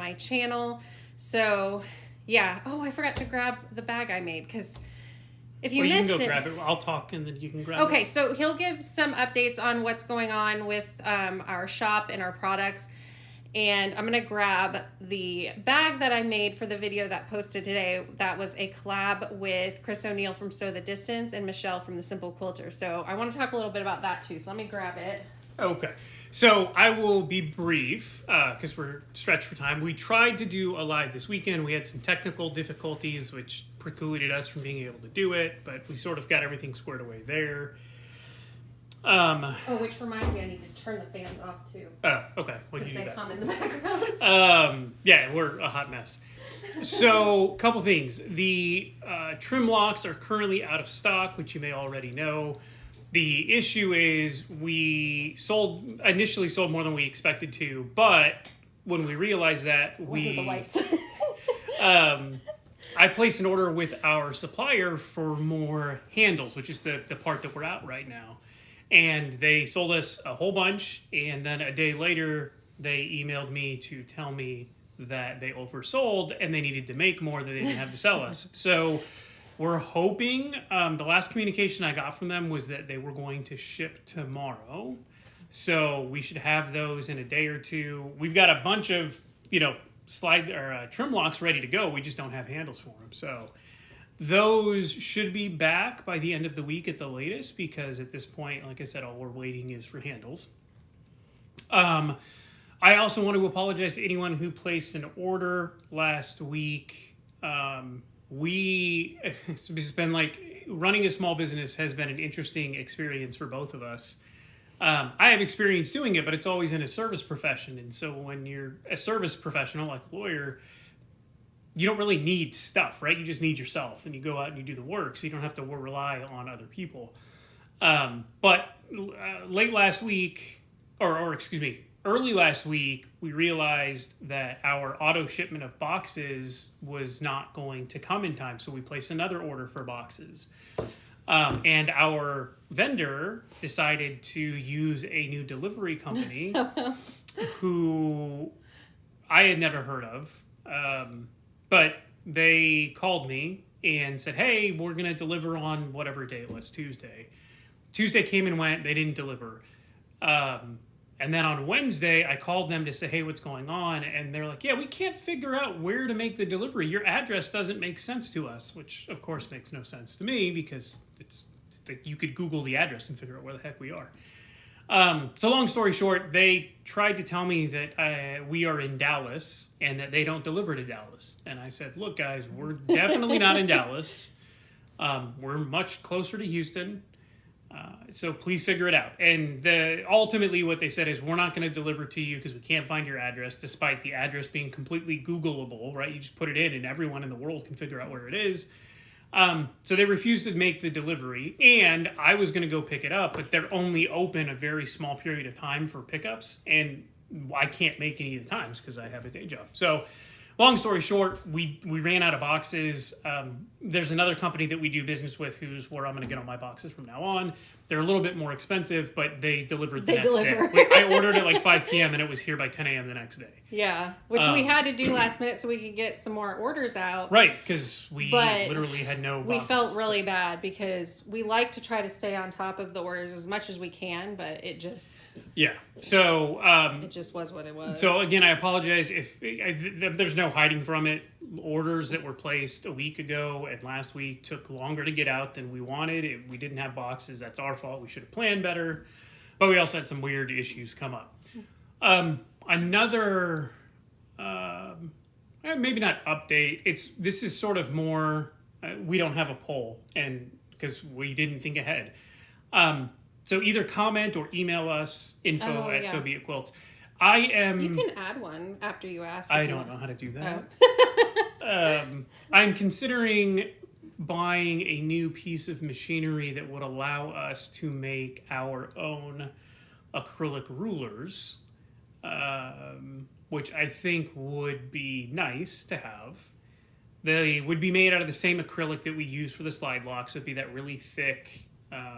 my channel. So yeah. Oh, I forgot to grab the bag I made because if you missed it... You can go grab it. I'll talk and then you can grab it. Okay, so he'll give some updates on what's going on with our shop and our products. And I'm going to grab the bag that I made for the video that posted today. That was a collab with Chris O'Neill from Sew the Distance and Michelle from The Simple Quilter. So I want to talk a little bit about that too. So let me grab it. Okay. So I will be brief because we're stretched for time. We tried to do a live this weekend. We had some technical difficulties which precluded us from being able to do it, but we sort of got everything squared away there. Which reminds me, I need to turn the fans off too. Oh, okay. Well, because you do they that. hum in the background. Yeah, we're a hot mess. So, couple things. The trim locks are currently out of stock, which you may already know. The issue is we initially sold more than we expected to, but when we realized that Wasn't the lights. I placed an order with our supplier for more handles, which is the part that we're out right now. And they sold us a whole bunch, and then a day later, they emailed me to tell me that they oversold and they needed to make more that they didn't have to sell us. So we're hoping, the last communication I got from them was that they were going to ship tomorrow. So we should have those in a day or two. We've got a bunch of, trim locks ready to go. We just don't have handles for them. So those should be back by the end of the week at the latest, because at this point, like I said, all we're waiting is for handles. I also want to apologize to anyone who placed an order last week. It's been like running a small business has been an interesting experience for both of us. I have experience doing it, but it's always in a service profession. And so when you're a service professional, like a lawyer, you don't really need stuff, right? You just need yourself, and you go out and you do the work, so you don't have to rely on other people. But late last week, early last week, we realized that our auto shipment of boxes was not going to come in time, so we placed another order for boxes. And our vendor decided to use a new delivery company who I had never heard of. But they called me and said, hey, we're going to deliver on whatever day it was, Tuesday. Tuesday came and went. They didn't deliver. And then on Wednesday, I called them to say, hey, what's going on? And they're like, yeah, we can't figure out where to make the delivery. Your address doesn't make sense to us, which, of course, makes no sense to me because you could Google the address and figure out where the heck we are. So long story short, they tried to tell me that we are in Dallas and that they don't deliver to Dallas. And I said, look, guys, we're definitely not in Dallas. We're much closer to Houston. So please figure it out. And ultimately what they said is we're not going to deliver to you because we can't find your address, despite the address being completely Googleable, right? You just put it in and everyone in the world can figure out where it is. So they refused to make the delivery, and I was going to go pick it up, but they're only open a very small period of time for pickups, and I can't make any of the times because I have a day job. So long story short, we ran out of boxes. There's another company that we do business with who's where I'm going to get all my boxes from now on. They're a little bit more expensive, but they delivered the next day. I ordered at like 5 p.m. and it was here by 10 a.m. the next day. Yeah, which we had to do last minute so we could get some more orders out. Right, because we literally had no boxes. We felt really bad because we like to try to stay on top of the orders as much as we can, but it just... Yeah, so... it just was what it was. So again, I apologize if there's no hiding from it. Orders that were placed a week ago and last week took longer to get out than we wanted. We didn't have boxes. That's our fault. We should have planned better. But we also had some weird issues come up. Another, maybe not update. This is sort of more, we don't have a poll and because we didn't think ahead. So either comment or email us info at So Be It Quilts. You can add one after you ask. I don't know how to do that. I'm considering buying a new piece of machinery that would allow us to make our own acrylic rulers, which I think would be nice to have. They would be made out of the same acrylic that we use for the slide locks. It would be that really thick,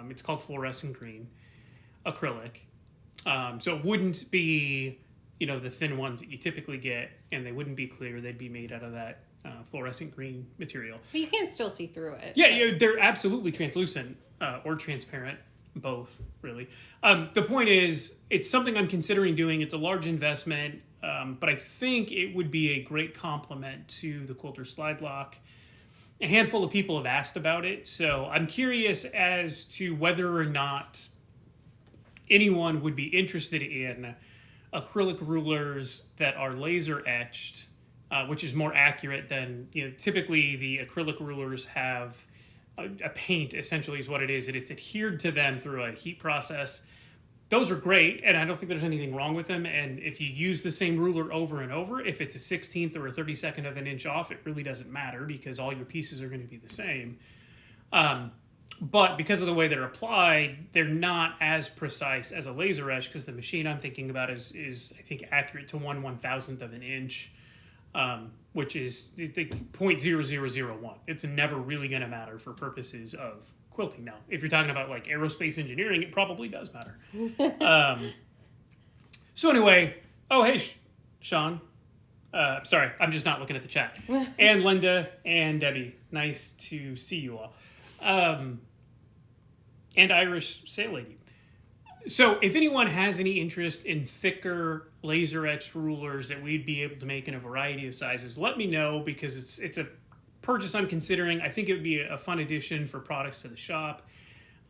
it's called fluorescent green acrylic. So it wouldn't be the thin ones that you typically get, and they wouldn't be clear. They'd be made out of that fluorescent green material. But you can still see through it. Yeah, they're absolutely translucent or transparent, both, really. The point is, it's something I'm considering doing. It's a large investment, but I think it would be a great complement to the Quilter Slide Lock. A handful of people have asked about it, so I'm curious as to whether or not anyone would be interested in acrylic rulers that are laser etched, which is more accurate than, typically the acrylic rulers have a paint, essentially is what it is, and it's adhered to them through a heat process. Those are great, and I don't think there's anything wrong with them. And if you use the same ruler over and over, if it's a 16th or a 32nd of an inch off, it really doesn't matter because all your pieces are going to be the same. But because of the way they're applied, they're not as precise as a laser etch, because the machine I'm thinking about is I think accurate to 1/1000th of an inch, which is 0.0001. It's never really going to matter for purposes of quilting. Now, if you're talking about like aerospace engineering, it probably does matter. So anyway, hey, Sean. Sorry, I'm just not looking at the chat. And Linda and Debbie, nice to see you all. And Irish Sail Lady. So if anyone has any interest in thicker laser etched rulers that we'd be able to make in a variety of sizes, let me know, because it's a purchase I'm considering. I think it would be a fun addition for products to the shop.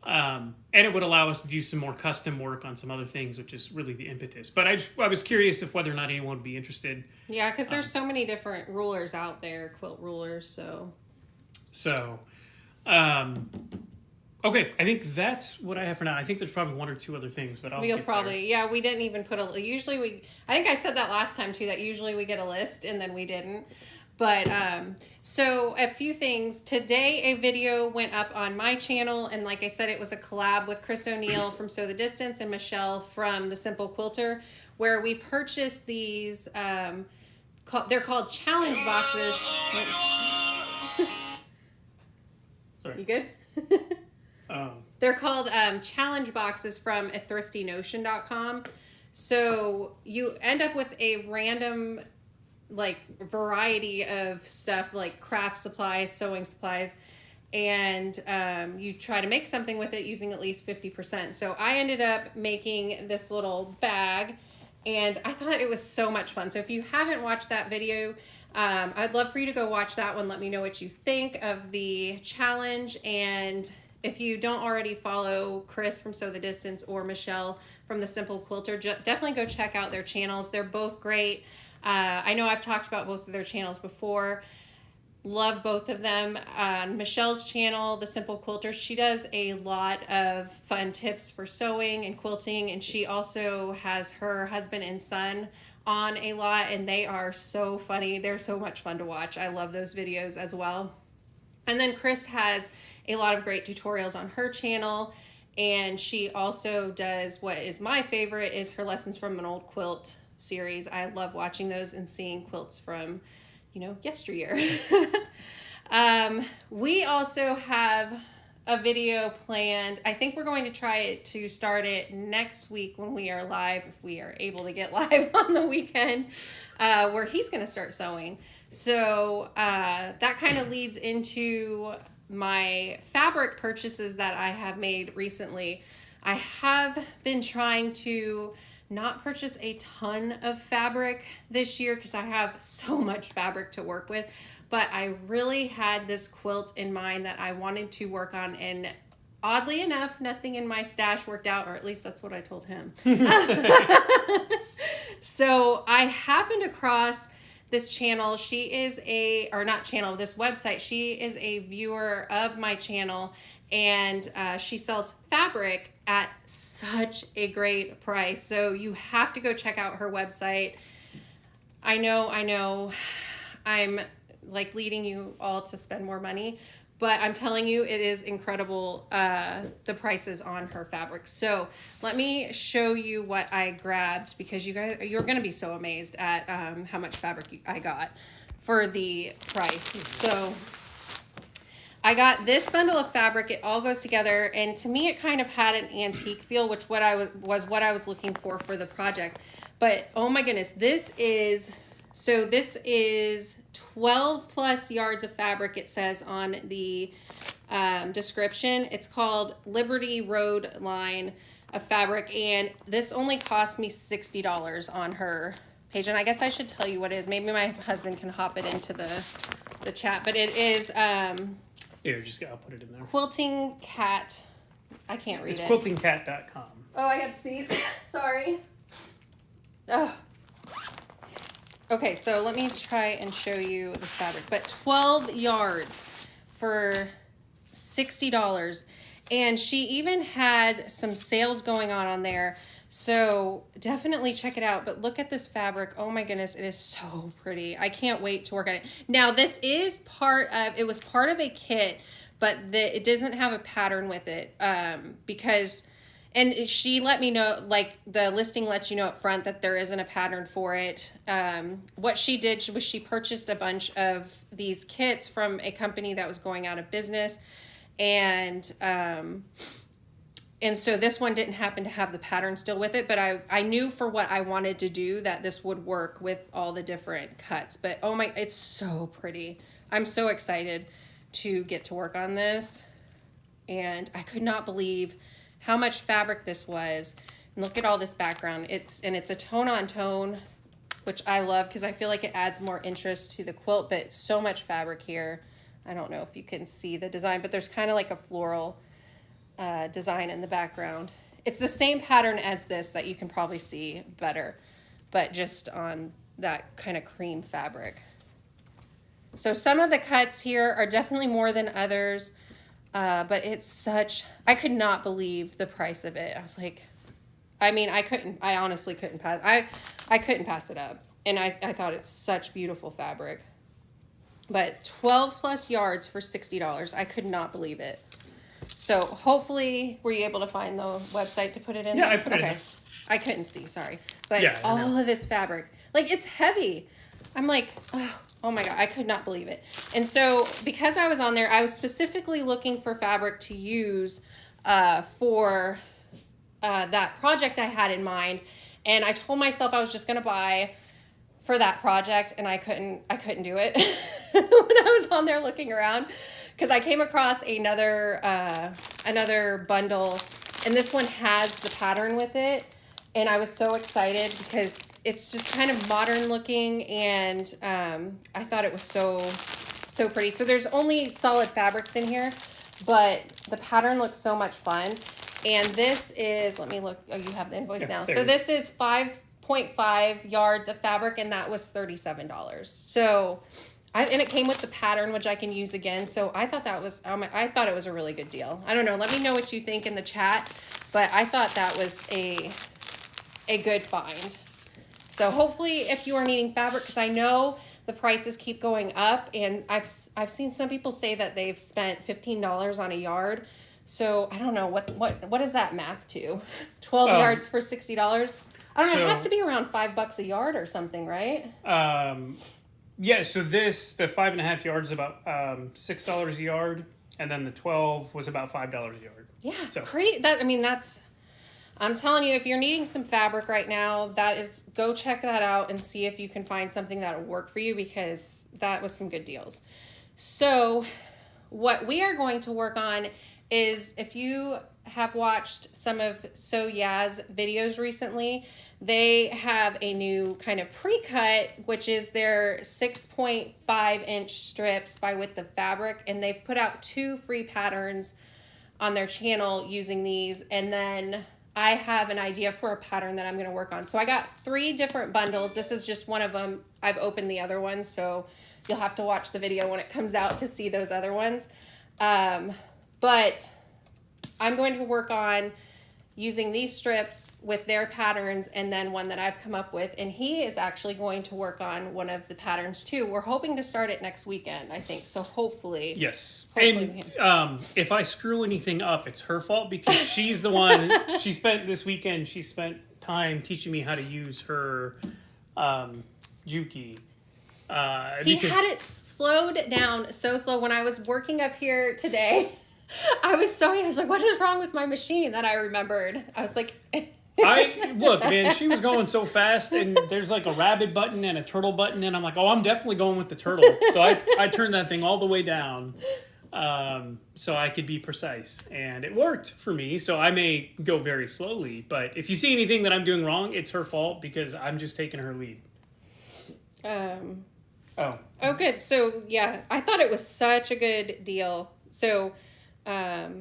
And it would allow us to do some more custom work on some other things, which is really the impetus. But I was curious if whether or not anyone would be interested. Yeah, because there's so many different rulers out there, quilt rulers, Okay, I think that's what I have for now. I think there's probably one or two other things, but we'll probably, we didn't even put usually I think I said that last time too, that usually we get a list and then we didn't. But, so a few things. Today, a video went up on my channel, and like I said, it was a collab with Chris O'Neill from Sew the Distance and Michelle from The Simple Quilter, where we purchased these, they're called challenge boxes. Sorry. You good? They're called challenge boxes from thriftynotion.com. So you end up with a random variety of stuff like craft supplies, sewing supplies, and you try to make something with it using at least 50%. So I ended up making this little bag, and I thought it was so much fun. So if you haven't watched that video, I'd love for you to go watch that one. Let me know what you think of the challenge. And if you don't already follow Chris from Sew the Distance or Michelle from The Simple Quilter, definitely go check out their channels. They're both great. I know I've talked about both of their channels before. Love both of them. On Michelle's channel, The Simple Quilter, she does a lot of fun tips for sewing and quilting, and she also has her husband and son on a lot, and they are so funny. They're so much fun to watch. I love those videos as well. And then Chris has a lot of great tutorials on her channel, and she also does what is my favorite, is her Lessons from an Old Quilt series. I love watching those and seeing quilts from, yesteryear. We also have a video planned. I think we're going to try to start it next week when we are live, if we are able to get live on the weekend, where he's going to start sewing. So that kind of leads into my fabric purchases that I have made recently. I have been trying to not purchase a ton of fabric this year because I have so much fabric to work with, but I really had this quilt in mind that I wanted to work on, and oddly enough, nothing in my stash worked out, or at least that's what I told him. So I happened across this channel. She is this website. She is a viewer of my channel, and she sells fabric at such a great price. So you have to go check out her website. I know I'm leading you all to spend more money, but I'm telling you, it is incredible, the prices on her fabric. So let me show you what I grabbed, because you're going to be so amazed at how much fabric I got for the price. So I got this bundle of fabric. It all goes together, and to me it kind of had an antique feel, which was what I was looking for the project. But oh my goodness, this is 12 plus yards of fabric, it says on the description. It's called Liberty Road line of fabric, and this only cost me $60 on her page. And I guess I should tell you what it is. Maybe my husband can hop it into the chat, but it is Here, I'll put it in there. Quilting Cat. I can't read it's it. quiltingcat.com. Oh, I got to sneeze. Sorry. Oh. Okay, so let me try and show you this fabric. But 12 yards for $60. And she even had some sales going on there. So definitely check it out. But look at this fabric. Oh my goodness, it is so pretty. I can't wait to work on it. Now, this is it was part of a kit, but it doesn't have a pattern with it because... And she let me know, like the listing lets you know up front that there isn't a pattern for it. What she did was she purchased a bunch of these kits from a company that was going out of business. And so this one didn't happen to have the pattern still with it, but I knew for what I wanted to do that this would work with all the different cuts. But oh my, it's so pretty. I'm so excited to get to work on this. And I could not believe how much fabric this was. And look at all this background. It's a tone on tone, which I love because I feel like it adds more interest to the quilt, but so much fabric here. I don't know if you can see the design, but there's kind of like a floral design in the background. It's the same pattern as this that you can probably see better, but just on that kind of cream fabric. So some of the cuts here are definitely more than others. But it's I could not believe the price of it. I was like, I honestly couldn't pass. I couldn't pass it up. And I thought it's such beautiful fabric. But 12 plus yards for $60. I could not believe it. So hopefully, were you able to find the website to put it in? Yeah, there? I put it in there. I couldn't see, sorry. But yeah, all of this fabric, like it's heavy. I'm like, oh my God, I could not believe it. And so because I was on there, I was specifically looking for fabric to use for that project I had in mind. And I told myself I was just gonna buy for that project, and I couldn't do it when I was on there looking around, because I came across another bundle, and this one has the pattern with it. And I was so excited because it's just kind of modern looking, and I thought it was so pretty. So there's only solid fabrics in here, but the pattern looks so much fun. And this is, let me look, oh, you have the invoice now. So this is 5.5 yards of fabric, and that was $37. So, and it came with the pattern, which I can use again. So I thought that was, I thought it was a really good deal. I don't know, let me know what you think in the chat, but I thought that was a good find. So hopefully if you are needing fabric, because I know the prices keep going up, and I've seen some people say that they've spent $15 on a yard. So I don't know what is that math to? 12 yards for $60? I don't know, it has to be around $5 a yard or something, right? Yeah, so the 5.5 yards is about $6 a yard, and then the 12 was about $5 a yard. Yeah, so great. I'm telling you, if you're needing some fabric right now, go check that out and see if you can find something that'll work for you, because that was some good deals. So what we are going to work on is, if you have watched some of So Ya's videos recently, they have a new kind of pre-cut, which is their 6.5 inch strips by width of fabric, and they've put out 2 free patterns on their channel using these. And then I have an idea for a pattern that I'm going to work on. So I got 3 different bundles. This is just one of them. I've opened the other one, so you'll have to watch the video when it comes out to see those other ones. But I'm going to work on using these strips with their patterns, and then one that I've come up with. And he is actually going to work on one of the patterns too. We're hoping to start it next weekend, I think. So hopefully. Yes. Hopefully and if I screw anything up, it's her fault, because she's the one, she spent time teaching me how to use her Juki. He had it slowed down so slow. When I was working up here today, I was sewing. I was like, what is wrong with my machine? That I remembered. I was like, Look, man, she was going so fast, and there's like a rabbit button and a turtle button, and I'm like, oh, I'm definitely going with the turtle. So I turned that thing all the way down, so I could be precise, and it worked for me. So I may go very slowly, but if you see anything that I'm doing wrong, it's her fault because I'm just taking her lead. Oh, good. So yeah, I thought it was such a good deal. So, for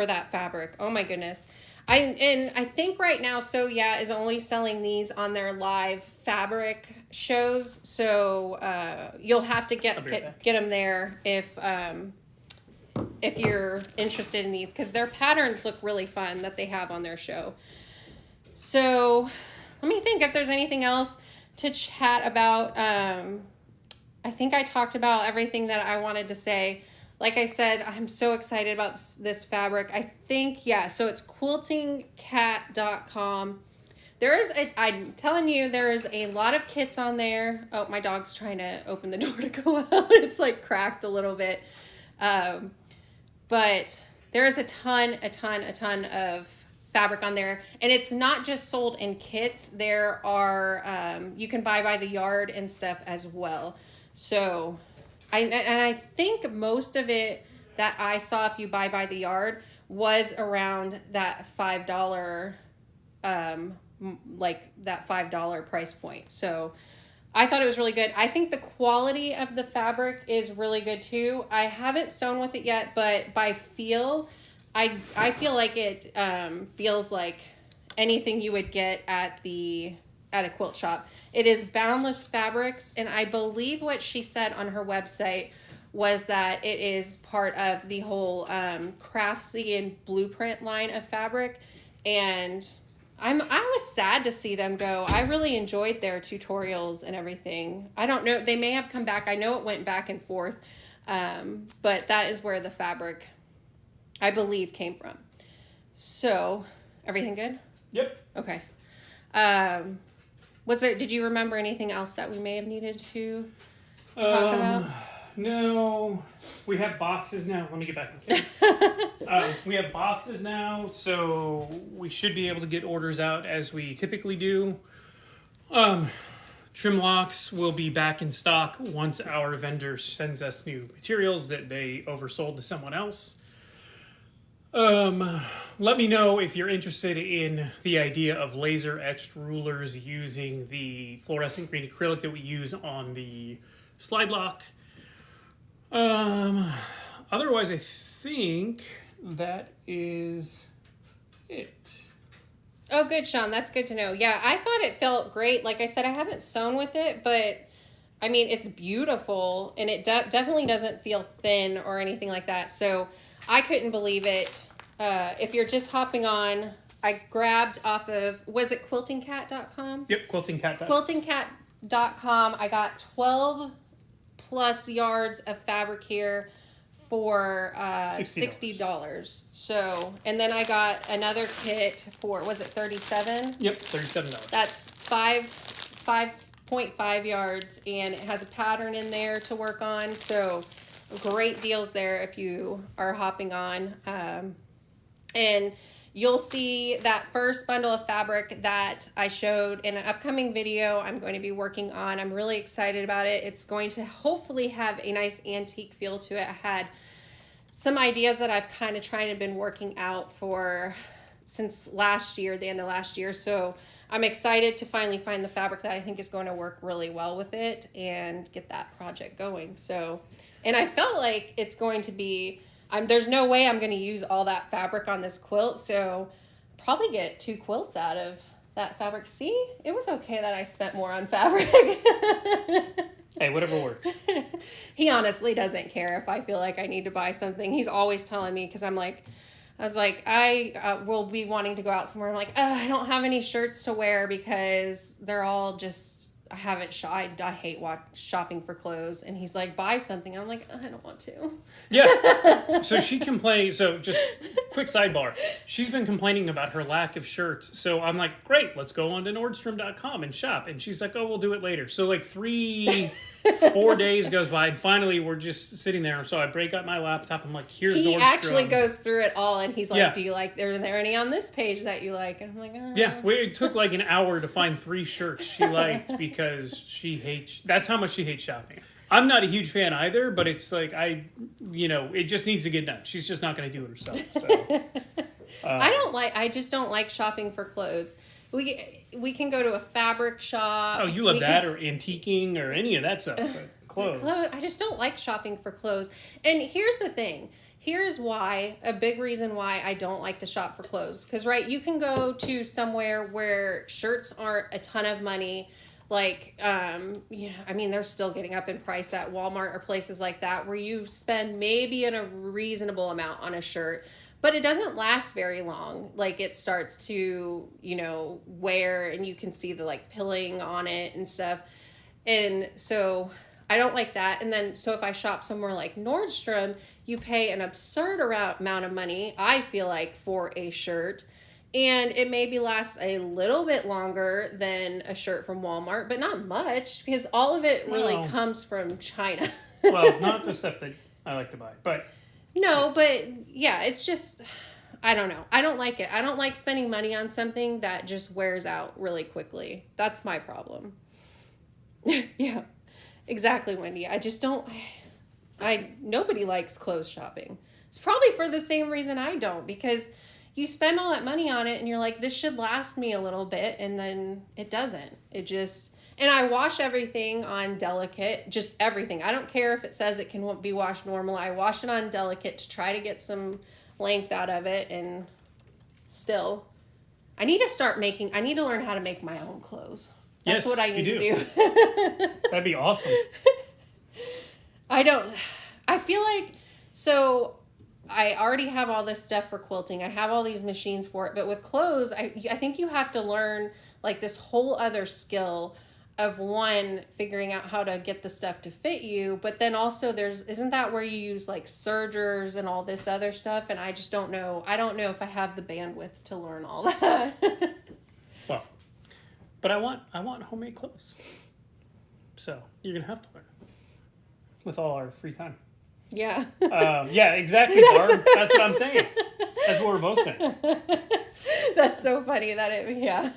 that fabric, oh my goodness. I think right now So Yeah is only selling these on their live fabric shows, so you'll have to get them there if you're interested in these, because their patterns look really fun that they have on their show. So let me think if there's anything else to chat about. I think I talked about everything that I wanted to say. Like I said, I'm so excited about this fabric. I think, yeah, so it's quiltingcat.com. I'm telling you, there is a lot of kits on there. Oh, my dog's trying to open the door to go out. It's like cracked a little bit. But there is a ton of fabric on there. And it's not just sold in kits. There are, you can buy by the yard and stuff as well. So I think most of it that I saw, if you buy by the yard, was around that $5, like that $5 price point. So I thought it was really good. I think the quality of the fabric is really good too. I haven't sewn with it yet, but by feel, I feel like it feels like anything you would get at a quilt shop. It is boundless fabrics, and I believe what she said on her website was that it is part of the whole Craftsy and Blueprint line of fabric, and I was sad to see them go. I really enjoyed their tutorials and everything. I don't know, they may have come back. I know it went back and forth, but that is where the fabric, I believe, came from. So, everything good? Yep. Okay. Did you remember anything else that we may have needed to talk about? No. We have boxes now. Let me get back in we have boxes now, so we should be able to get orders out as we typically do. Trim locks will be back in stock once our vendor sends us new materials that they oversold to someone else. Let me know if you're interested in the idea of laser etched rulers using the fluorescent green acrylic that we use on the slide lock. Otherwise, I think that is it. Oh, good, Sean. That's good to know. Yeah, I thought it felt great. Like I said, I haven't sewn with it, but I mean, it's beautiful, and it definitely doesn't feel thin or anything like that. So I couldn't believe it. If you're just hopping on, I grabbed off of, was it quiltingcat.com? Yep, quiltingcat.com. Quiltingcat.com. I got 12 plus yards of fabric here for $60. So, and then I got another kit for, was it 37? Yep, $37. That's 5.5 yards, and it has a pattern in there to work on. So great deals there if you are hopping on. And you'll see that first bundle of fabric that I showed in an upcoming video I'm going to be working on. I'm really excited about it. It's going to hopefully have a nice antique feel to it. I had some ideas that I've kind of tried and been working out for since last year, the end of last year. So I'm excited to finally find the fabric that I think is going to work really well with it and get that project going. So, and I felt like it's going to be, there's no way I'm going to use all that fabric on this quilt, so probably get 2 quilts out of that fabric. See, it was okay that I spent more on fabric. Hey, whatever works. He honestly doesn't care if I feel like I need to buy something. He's always telling me, because I was like, I will be wanting to go out somewhere. I'm like, I don't have any shirts to wear because they're all just, I haven't I hate shopping for clothes. And he's like, buy something. I'm like, I don't want to. Yeah. So she complained. So just quick sidebar. She's been complaining about her lack of shirts. So I'm like, great, let's go on to Nordstrom.com and shop. And she's like, oh, we'll do it later. So like 3 4 days goes by, and finally we're just sitting there. So I break up my laptop. I'm like, here's he Nordstrom. actually goes through it all, and he's like, Yeah. "Do you like? Are there any on this page that you like?" And I'm like, Yeah, it took like an hour to find 3 shirts she liked because she hates. That's how much she hates shopping. I'm not a huge fan either, but it's like it just needs to get done. She's just not going to do it herself. So I just don't like shopping for clothes. We can go to a fabric shop. oh, you love that or antiquing or any of that stuff. But clothes. I just don't like shopping for clothes. And here's the thing. Here's why, a big reason why I don't like to shop for clothes. Because, right, you can go to somewhere where shirts aren't a ton of money. Like, they're still getting up in price at Walmart or places like that where you spend maybe a reasonable amount on a shirt. But it doesn't last very long. Like, it starts to, wear, and you can see the, like, pilling on it and stuff. And so I don't like that. And then, so if I shop somewhere like Nordstrom, you pay an absurd amount of money, I feel like, for a shirt. And it maybe lasts a little bit longer than a shirt from Walmart, but not much, because all of it really comes from China. Well, not the stuff that I like to buy, but... No, but yeah, it's just, I don't know. I don't like it. I don't like spending money on something that just wears out really quickly. That's my problem. Yeah, exactly, Wendy. I just don't, nobody likes clothes shopping. It's probably for the same reason I don't, because you spend all that money on it and you're like, this should last me a little bit, and then it doesn't. It just... And I wash everything on delicate, just everything. I don't care if it says it can be washed normal. I wash it on delicate to try to get some length out of it. And still, I need to learn how to make my own clothes. That's what I need to do. That'd be awesome. I feel like, so I already have all this stuff for quilting. I have all these machines for it. But with clothes, I think you have to learn like this whole other skill of one, figuring out how to get the stuff to fit you, but then also isn't that where you use like sergers and all this other stuff? And I just don't know. I don't know if I have the bandwidth to learn all that. Well, but I want homemade clothes. So you're gonna have to learn with all our free time. Yeah. Yeah, exactly, Barb. That's what I'm saying. That's what we're both saying. That's so funny yeah.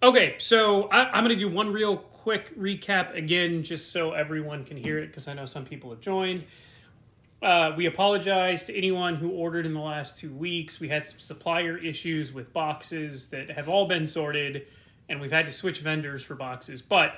Okay, so I'm going to do one real quick recap again, just so everyone can hear it, because I know some people have joined. We apologize to anyone who ordered in the last 2 weeks. We had some supplier issues with boxes that have all been sorted, and we've had to switch vendors for boxes. But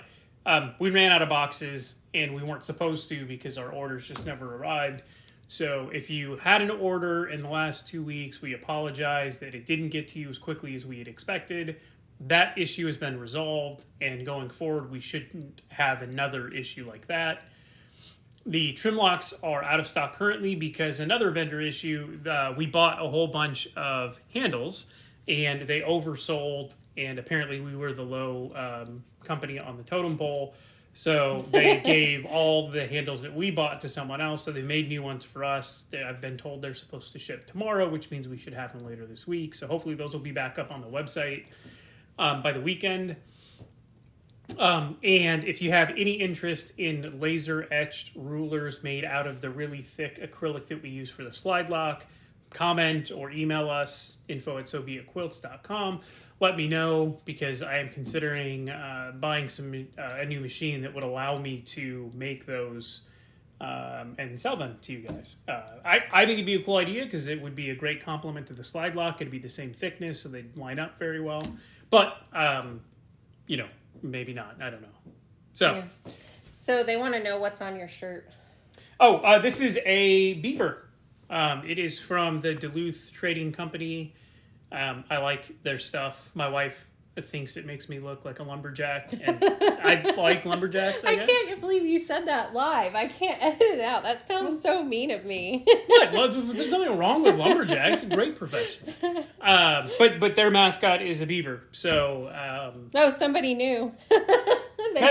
we ran out of boxes, and we weren't supposed to because our orders just never arrived. So if you had an order in the last 2 weeks, we apologize that it didn't get to you as quickly as we had expected. That issue has been resolved, and going forward, we shouldn't have another issue like that. The trim locks are out of stock currently because another vendor issue, we bought a whole bunch of handles, and they oversold, and apparently we were the low company on the totem pole. So they gave all the handles that we bought to someone else, so they made new ones for us. I've been told they're supposed to ship tomorrow, which means we should have them later this week. So hopefully those will be back up on the website by the weekend. And if you have any interest in laser-etched rulers made out of the really thick acrylic that we use for the slide lock, comment or email us, info@sobeitquilts.com. Let me know, because I am considering buying a new machine that would allow me to make those and sell them to you guys. I think it'd be a cool idea because it would be a great complement to the slide lock. It'd be the same thickness, so they'd line up very well. But, maybe not. I don't know. So, yeah. So they want to know what's on your shirt. Oh, this is a beaver. It is from the Duluth Trading Company. I like their stuff. My wife thinks it makes me look like a lumberjack, and I like lumberjacks, I guess. Can't believe you said that live. I can't edit it out. That sounds so mean of me. What? Well, there's nothing wrong with lumberjacks. A great profession. But their mascot is a beaver. So. Somebody knew.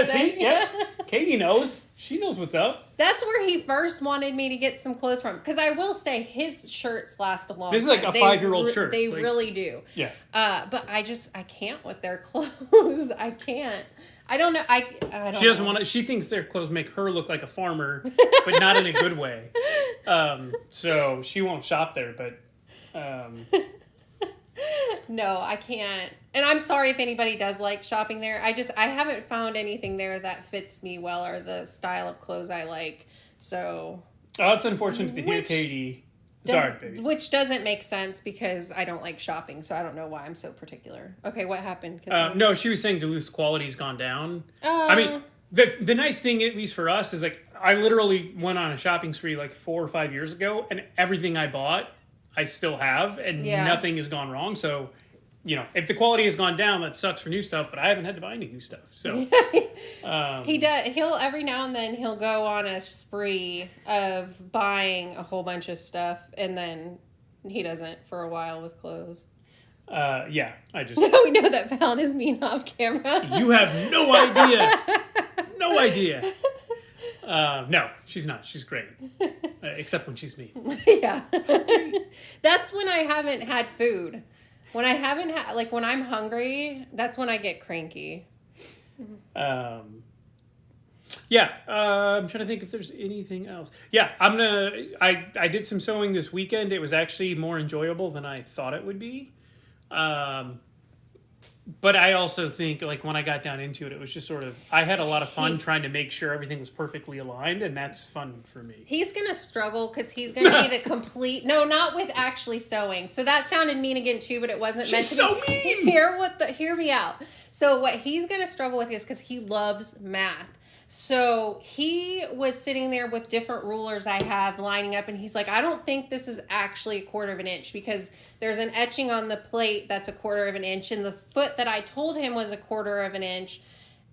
See? Yeah. Katie knows. She knows what's up. That's where he first wanted me to get some clothes from. Because I will say his shirts last a long time. This is like a 5-year-old shirt. They really do. Yeah. But I can't with their clothes. I can't. I don't know. I don't She doesn't know. want to. She thinks their clothes make her look like a farmer, but not in a good way. So she won't shop there. But No, I can't. And I'm sorry if anybody does like shopping there. I haven't found anything there that fits me well or the style of clothes I like. So it's unfortunate to hear, Katie. Sorry, baby. Which doesn't make sense because I don't like shopping, so I don't know why I'm so particular. Okay, what happened? No, she was saying Duluth's quality's gone down. Oh. I mean, the nice thing, at least for us, is like I literally went on a shopping spree like 4 or 5 years ago, and everything I bought, I still have, and nothing has gone wrong. So, you know, if the quality has gone down, that sucks for new stuff. But I haven't had to buy any new stuff. So he does. He'll every now and then he'll go on a spree of buying a whole bunch of stuff, and then he doesn't for a while with clothes. Yeah, I just We know that Fallon is mean off camera. You have no idea. No idea. No, she's not. She's great. Except when she's me. Yeah. That's when I haven't had food. When I haven't had, like when I'm hungry, that's when I get cranky. Yeah, I'm trying to think if there's anything else. Yeah, I did some sewing this weekend. It was actually more enjoyable than I thought it would be. But I also think, like, when I got down into it, it was just sort of, I had a lot of fun trying to make sure everything was perfectly aligned, and that's fun for me. He's going to struggle because he's going to be the complete, no, not with actually sewing. So that sounded mean again, too, but it wasn't meant to so be. mean! Hear me out. So what he's going to struggle with is because he loves math. So he was sitting there with different rulers I have lining up, and he's like, I don't think this is actually 1/4 of an inch because there's an etching on the plate that's 1/4 of an inch, and the foot that I told him was 1/4 of an inch,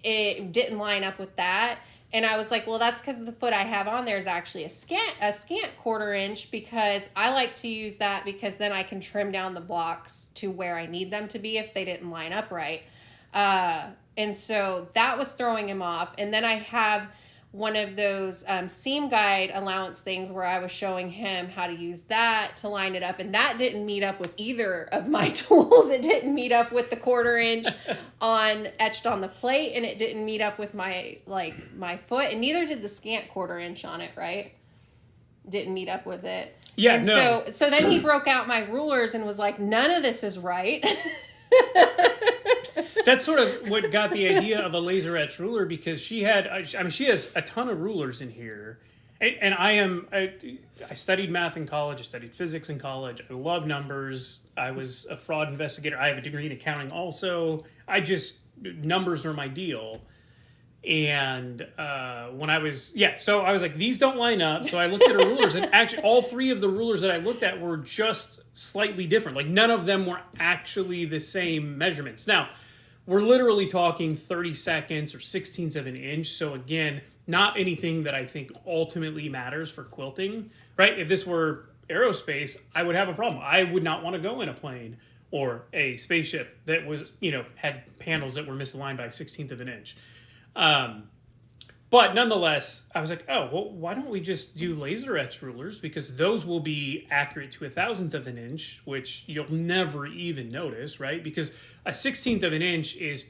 it didn't line up with that. And I was like, well, that's because the foot I have on there is actually a scant 1/4 inch because I like to use that because then I can trim down the blocks to where I need them to be if they didn't line up right. And so that was throwing him off. And then I have one of those seam guide allowance things where I was showing him how to use that to line it up. And that didn't meet up with either of my tools. It didn't meet up with the 1/4 inch etched on the plate. And it didn't meet up with my foot. And neither did the scant 1/4 inch on it, right? Didn't meet up with it. Yeah, and no. So then he broke out my rulers and was like, none of this is right. That's sort of what got the idea of a laser etch ruler because she has a ton of rulers in here. And I studied math in college. I studied physics in college. I love numbers. I was a fraud investigator. I have a degree in accounting also. Numbers are my deal. And so I was like, these don't line up. So I looked at her rulers, and actually all 3 of the rulers that I looked at were just slightly different. Like none of them were actually the same measurements. Now, we're literally talking 30 seconds or 16ths of an inch. So again, not anything that I think ultimately matters for quilting, right? If this were aerospace, I would have a problem. I would not want to go in a plane or a spaceship that was, had panels that were misaligned by 1/16 of an inch. But nonetheless, I was like, oh, well, why don't we just do laser etch rulers? Because those will be accurate to 1/1000th of an inch, which you'll never even notice, right? Because a 1/16 of an inch is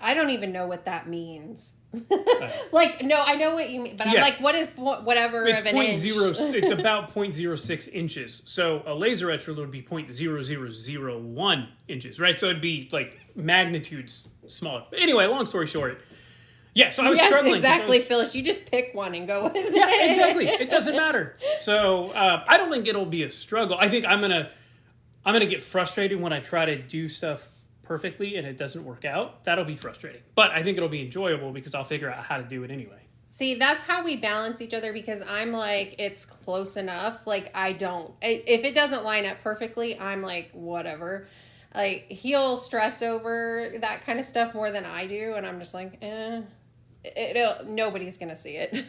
I don't even know what that means. No, I know what you mean, but I'm like, what is whatever it's of an inch? It's about 0.06 inches. So a laser etch ruler would be 0.0001 inches, right? So it'd be like magnitudes smaller. But anyway, long story short, yeah, so I was struggling. Exactly, Phyllis. You just pick one and go with it. Yeah, exactly. It doesn't matter. So I don't think it'll be a struggle. I think I'm gonna get frustrated when I try to do stuff perfectly and it doesn't work out. That'll be frustrating. But I think it'll be enjoyable because I'll figure out how to do it anyway. See, that's how we balance each other because I'm like, it's close enough. Like, if it doesn't line up perfectly, I'm like, whatever. Like, he'll stress over that kind of stuff more than I do. And I'm just like, nobody's going to see it.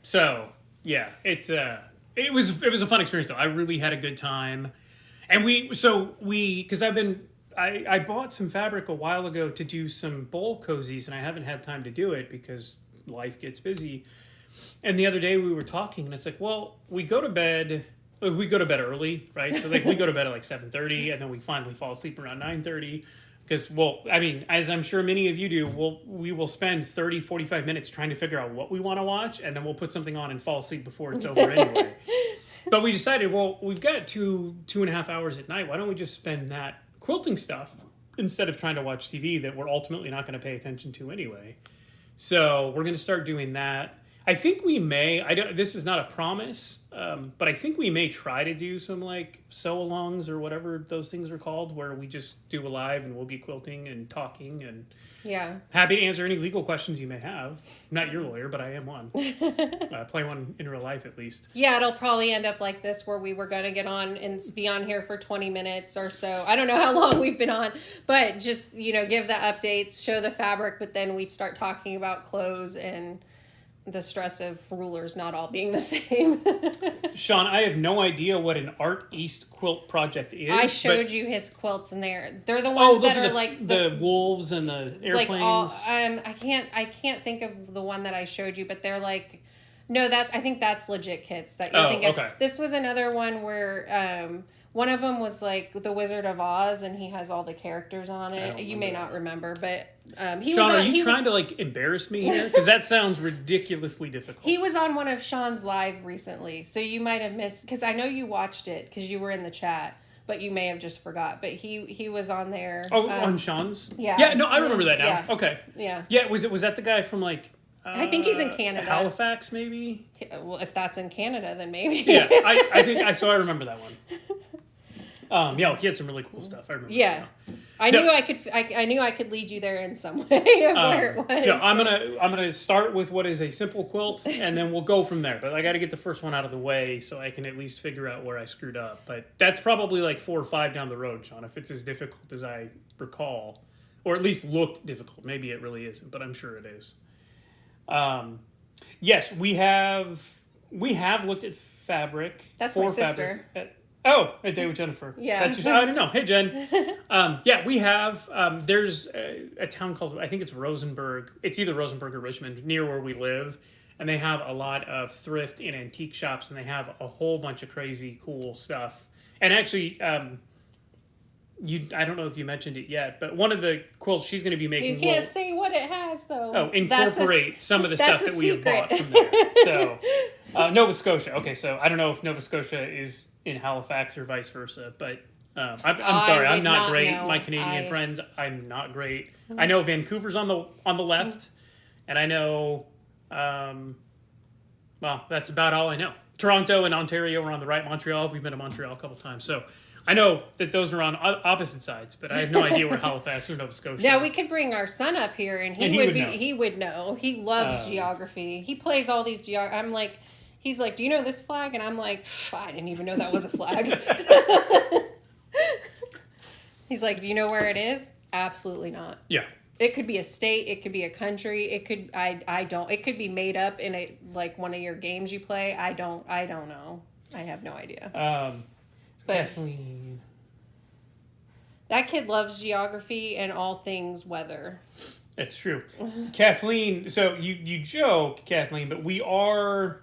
So, yeah, it was a fun experience, though. I really had a good time. And because I bought some fabric a while ago to do some bowl cozies, and I haven't had time to do it because life gets busy. And the other day we were talking, and it's like, well, we go to bed early, right? So like we go to bed at like 7:30, and then we finally fall asleep around 9:30. Because, well, I mean, as I'm sure many of you do, we will spend 30, 45 minutes trying to figure out what we want to watch, and then we'll put something on and fall asleep before it's over anyway. But we decided, well, we've got 2.5 hours at night. Why don't we just spend that quilting stuff instead of trying to watch TV that we're ultimately not going to pay attention to anyway? So we're going to start doing that. I think we may, this is not a promise, but I think we may try to do some like sew-alongs or whatever those things are called, where we just do a live and we'll be quilting and talking, and happy to answer any legal questions you may have. I'm not your lawyer, but I am one. Play one in real life at least. Yeah, it'll probably end up like this, where we were going to get on and be on here for 20 minutes or so. I don't know how long we've been on, but just, give the updates, show the fabric, but then we'd start talking about clothes and the stress of rulers not all being the same. Sean, I have no idea what an Art East quilt project is. I showed you his quilts in there. They're the ones that are like the wolves and the airplanes. Like I can't think of the one that I showed you, but they're like, no, I think that's legit kits that you're thinking. Okay. This was another one where one of them was like the Wizard of Oz, and he has all the characters on it. You may not remember, but Sean, are you trying to like embarrass me here? Because that sounds ridiculously difficult. He was on one of Sean's live recently, so you might have missed, because I know you watched it because you were in the chat, but you may have just forgot. But he was on there. Oh, on Sean's? Yeah. Yeah, no, I remember that now. Yeah. Okay. Yeah. Yeah, was that the guy from like... I think he's in Canada. Halifax, maybe? Well, if that's in Canada, then maybe. Yeah, I remember that one. Yeah, he had some really cool stuff. I remember. Yeah. I knew I could lead you there in some way of where it was. Yeah, I'm gonna start with what is a simple quilt, and then we'll go from there. But I got to get the first one out of the way so I can at least figure out where I screwed up. But that's probably like 4 or 5 down the road, Sean. If it's as difficult as I recall, or at least looked difficult, maybe it really isn't, but I'm sure it is. Yes, we have looked at fabric. That's my sister. A day with Jennifer. Yeah. That's I don't know. Hey, Jen. Yeah, we have. There's a town called, I think it's Rosenberg. It's either Rosenberg or Richmond, near where we live. And they have a lot of thrift and antique shops, and they have a whole bunch of crazy, cool stuff. And actually, I don't know if you mentioned it yet, but one of the quilts she's going to be making. You can't say what it has, though. Oh, incorporate some of the stuff that we have bought from there. So, Nova Scotia. Okay, so I don't know if Nova Scotia is in Halifax or vice versa, but I'm sorry, I'm not great. My Canadian friends, I'm not great. I know Vancouver's on the left, and I know, well, that's about all I know. Toronto and Ontario are on the right. Montreal, we've been to Montreal a couple times, so I know that those are on opposite sides, but I have no idea where Halifax or Nova Scotia. Yeah, we could bring our son up here, and he would know. He loves geography. He plays all these I'm like, he's like, do you know this flag? And I'm like, I didn't even know that was a flag. He's like, do you know where it is? Absolutely not. Yeah. It could be a state. It could be a country. It could, I don't. It could be made up in like one of your games you play. I don't know. I have no idea. Kathleen. That kid loves geography and all things weather. That's true. Kathleen, so you joke, Kathleen, but we are,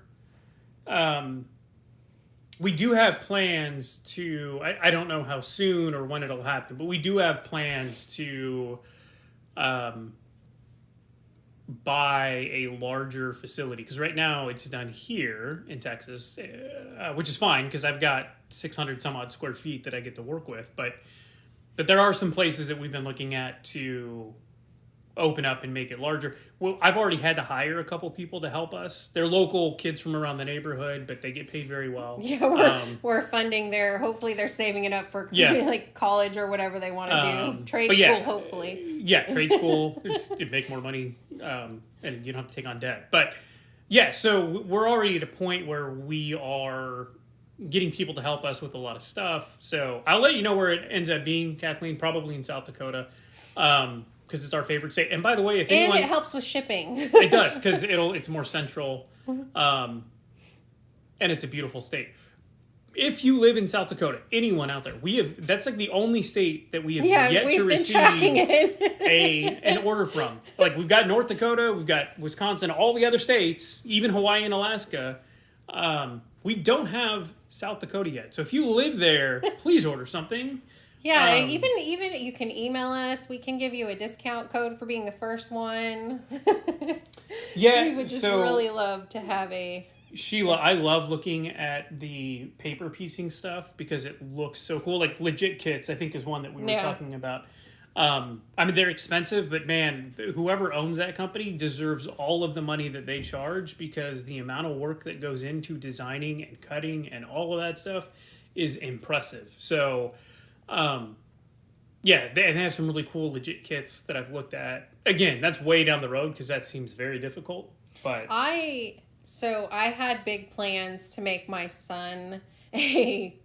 we do have plans to, I don't know how soon or when it'll happen, but we do have plans to buy a larger facility, because right now it's done here in Texas, which is fine because I've got 600 some odd square feet that I get to work with, but there are some places that we've been looking at to open up and make it larger. Well, I've already had to hire a couple people to help us. They're local kids from around the neighborhood, but they get paid very well. Yeah, we're funding hopefully they're saving it up for like college or whatever they want to do. Trade school, hopefully. Yeah, trade school. It'd make more money, and you don't have to take on debt. But yeah, so we're already at a point where we are getting people to help us with a lot of stuff. So I'll let you know where it ends up being, Kathleen, probably in South Dakota. Because it's our favorite state. And by the way, if anyone... And it helps with shipping. It does, because it's more central. And it's a beautiful state. If you live in South Dakota, anyone out there, that's like the only state that we have yet to receive an order from. Like, we've got North Dakota, we've got Wisconsin, all the other states, even Hawaii and Alaska. We don't have South Dakota yet. So if you live there, please order something. Yeah, and even you can email us. We can give you a discount code for being the first one. Yeah, we would just really love to have a... Sheila, I love looking at the paper piecing stuff because it looks so cool. Like Legit Kits, I think, is one that we were talking about. I mean, they're expensive, but man, whoever owns that company deserves all of the money that they charge because the amount of work that goes into designing and cutting and all of that stuff is impressive. So, yeah, they have some really cool Legit Kits that I've looked at. Again, that's way down the road because that seems very difficult. But So I had big plans to make my son a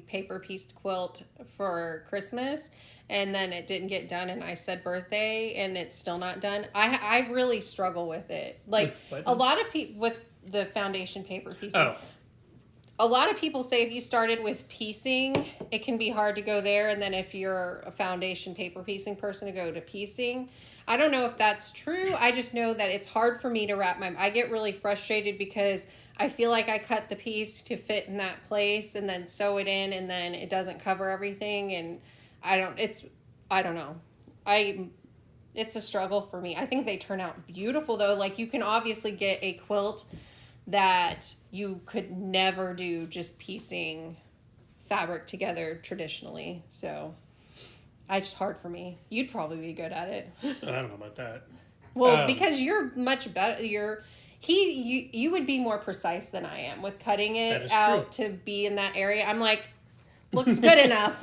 paper pieced quilt for Christmas, and then it didn't get done, and I said birthday, and it's still not done. I really struggle with it. Like a lot of people with the foundation paper piecing. Oh. A lot of people say if you started with piecing, it can be hard to go there, and then if you're a foundation paper piecing person, to go to piecing. I don't know if that's true. I just know that it's hard for me to I get really frustrated because I feel like I cut the piece to fit in that place and then sew it in, and then it doesn't cover everything, and I don't know. It's a struggle for me. I think they turn out beautiful though. Like you can obviously get a quilt that you could never do just piecing fabric together traditionally. So it's just hard for me. You'd probably be good at it. I don't know about that. Well, because you're much better. You would be more precise than I am with cutting it out to be in that area. I'm like, looks good enough.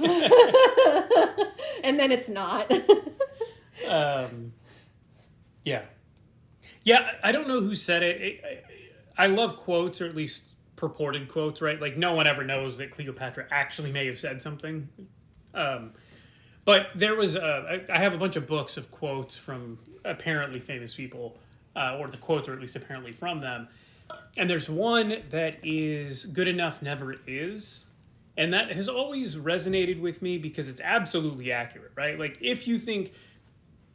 And then it's not. Yeah. Yeah, I don't know who said it. I love quotes, or at least purported quotes, right? Like, no one ever knows that Cleopatra actually may have said something. But there was I have a bunch of books of quotes from apparently famous people, or the quotes are at least apparently from them. And there's one that is good enough never is. And that has always resonated with me because it's absolutely accurate, right? Like if you think,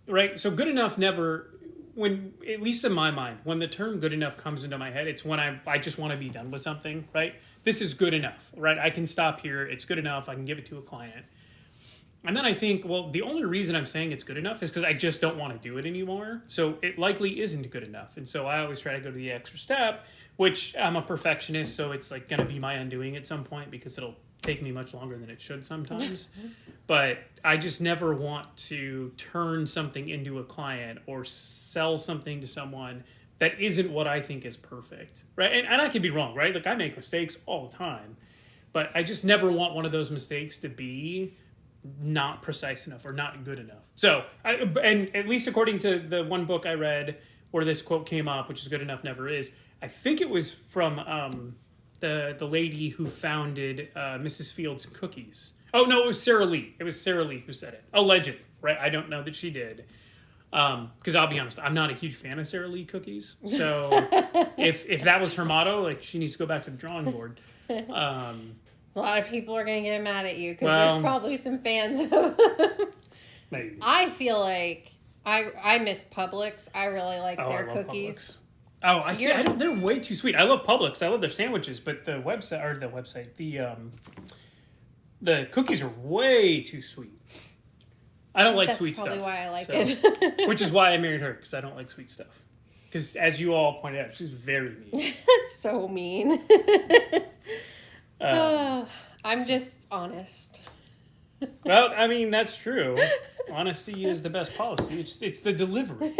right, so good enough never, when, at least in my mind, when the term good enough comes into my head, it's when I just want to be done with something, right? This is good enough, right? I can stop here. It's good enough. I can give it to a client. And then I think, well, the only reason I'm saying it's good enough is because I just don't want to do it anymore. So it likely isn't good enough. And so I always try to go to the extra step, which I'm a perfectionist. So it's like going to be my undoing at some point because it'll take me much longer than it should sometimes. But I just never want to turn something into a client or sell something to someone that isn't what I think is perfect, right? And I could be wrong, right? Like I make mistakes all the time, but I just never want one of those mistakes to be not precise enough or not good enough. So, and at least according to the one book I read where this quote came up, which is good enough never is, I think it was from the lady who founded Mrs. Fields Cookies. Oh, no, it was Sarah Lee. It was Sarah Lee who said it. Allegedly, right? I don't know that she did. Because I'll be honest, I'm not a huge fan of Sarah Lee cookies. So if that was her motto, like she needs to go back to the drawing board. A lot of people are going to get mad at you because there's probably some fans of maybe. I feel like I miss Publix. I really like their cookies. Publix. Oh, I see. They're way too sweet. I love Publix. I love their sandwiches, but the cookies are way too sweet. I don't like sweet stuff. That's probably why I like it. Which is why I married her, because I don't like sweet stuff. Because as you all pointed out, she's very mean. That's so mean. I'm just honest. Well, I mean, that's true. Honesty is the best policy. It's the delivery.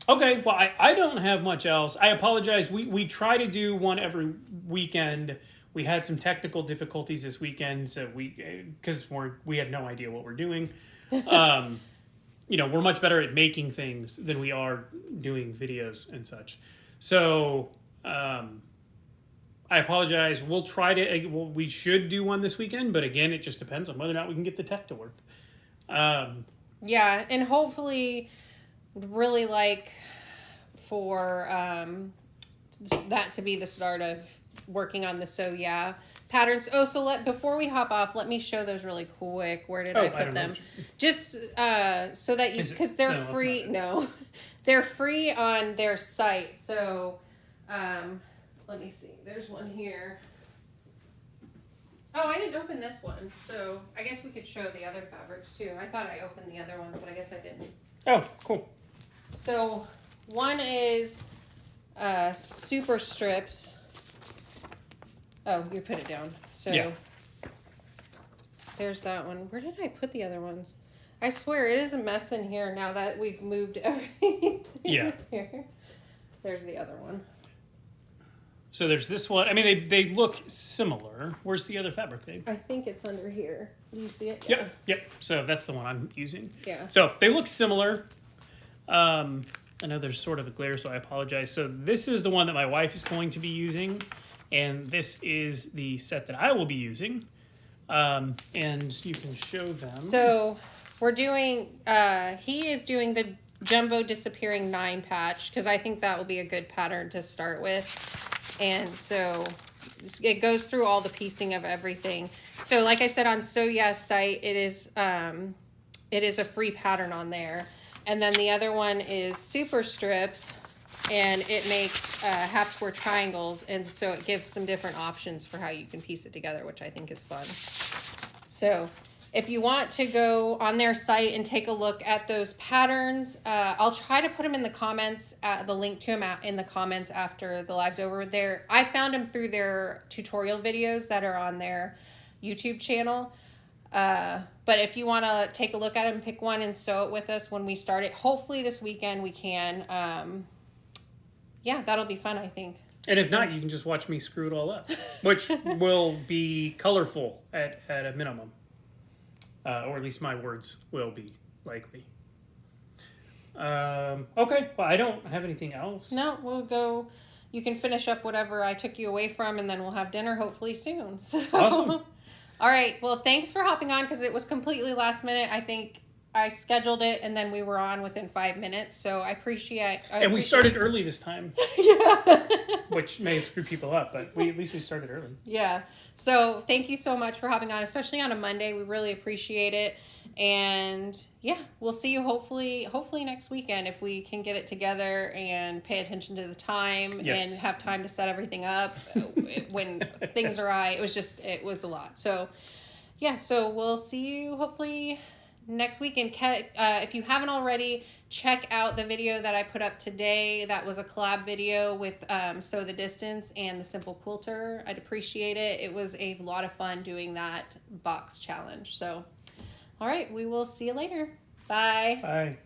Okay, well, I don't have much else. I apologize. We try to do one every weekend. We had some technical difficulties this weekend, so because we have no idea what we're doing. We're much better at making things than we are doing videos and such. So I apologize. We'll try to. We should do one this weekend, but again, it just depends on whether or not we can get the tech to work. Yeah, and hopefully, really like for that to be the start of working on the patterns. Oh, so before we hop off, let me show those really quick. Where did I put them? Just so that you, because they're free. No, they're free on their site. So let me see. There's one here. Oh, I didn't open this one, so I guess we could show the other fabrics too. I thought I opened the other ones, but I guess I didn't. Oh, cool. So one is super strips. Oh, you put it down. So yeah. There's that one. Where did I put the other ones? I swear it is a mess in here now that we've moved everything. Yeah. Here. There's the other one. So there's this one. I mean, they look similar. Where's the other fabric, babe? I think it's under here. Do you see it? Yep, yep. So that's the one I'm using. Yeah. So they look similar. I know there's sort of a glare, so I apologize. So this is the one that my wife is going to be using, and this is the set that I will be using. And you can show them. So we're doing, he is doing the Jumbo Disappearing 9 patch, because I think that will be a good pattern to start with. And so it goes through all the piecing of everything. So like I said on So Yes site, it is a free pattern on there. And then the other one is Super Strips, and it makes half square triangles, and so it gives some different options for how you can piece it together, which I think is fun. So if you want to go on their site and take a look at those patterns, I'll try to put them in the comments, the link to them in the comments after the live's over there. I found them through their tutorial videos that are on their YouTube channel. But if you want to take a look at them, pick one and sew it with us when we start it. Hopefully this weekend we can. Yeah, that'll be fun, I think. And if not, you can just watch me screw it all up, which will be colorful at a minimum. Or at least my words will be, likely. Okay, well, I don't have anything else. No, we'll go. You can finish up whatever I took you away from, and then we'll have dinner hopefully soon. So. Awesome. All right, well, thanks for hopping on, because it was completely last minute. I think I scheduled it, and then we were on within 5 minutes, so I appreciate And we started early this time. Yeah. Which may screw people up, but at least we started early. Yeah. So thank you so much for hopping on, especially on a Monday. We really appreciate it. And yeah, we'll see you hopefully next weekend if we can get it together and pay attention to the time and have time to set everything up when things are right. It was a lot. So yeah, so we'll see you hopefully next weekend. If you haven't already, check out the video that I put up today. That was a collab video with Sew the Distance and the Simple Quilter. I'd appreciate it. It was a lot of fun doing that box challenge. So, all right, we will see you later. Bye. Bye.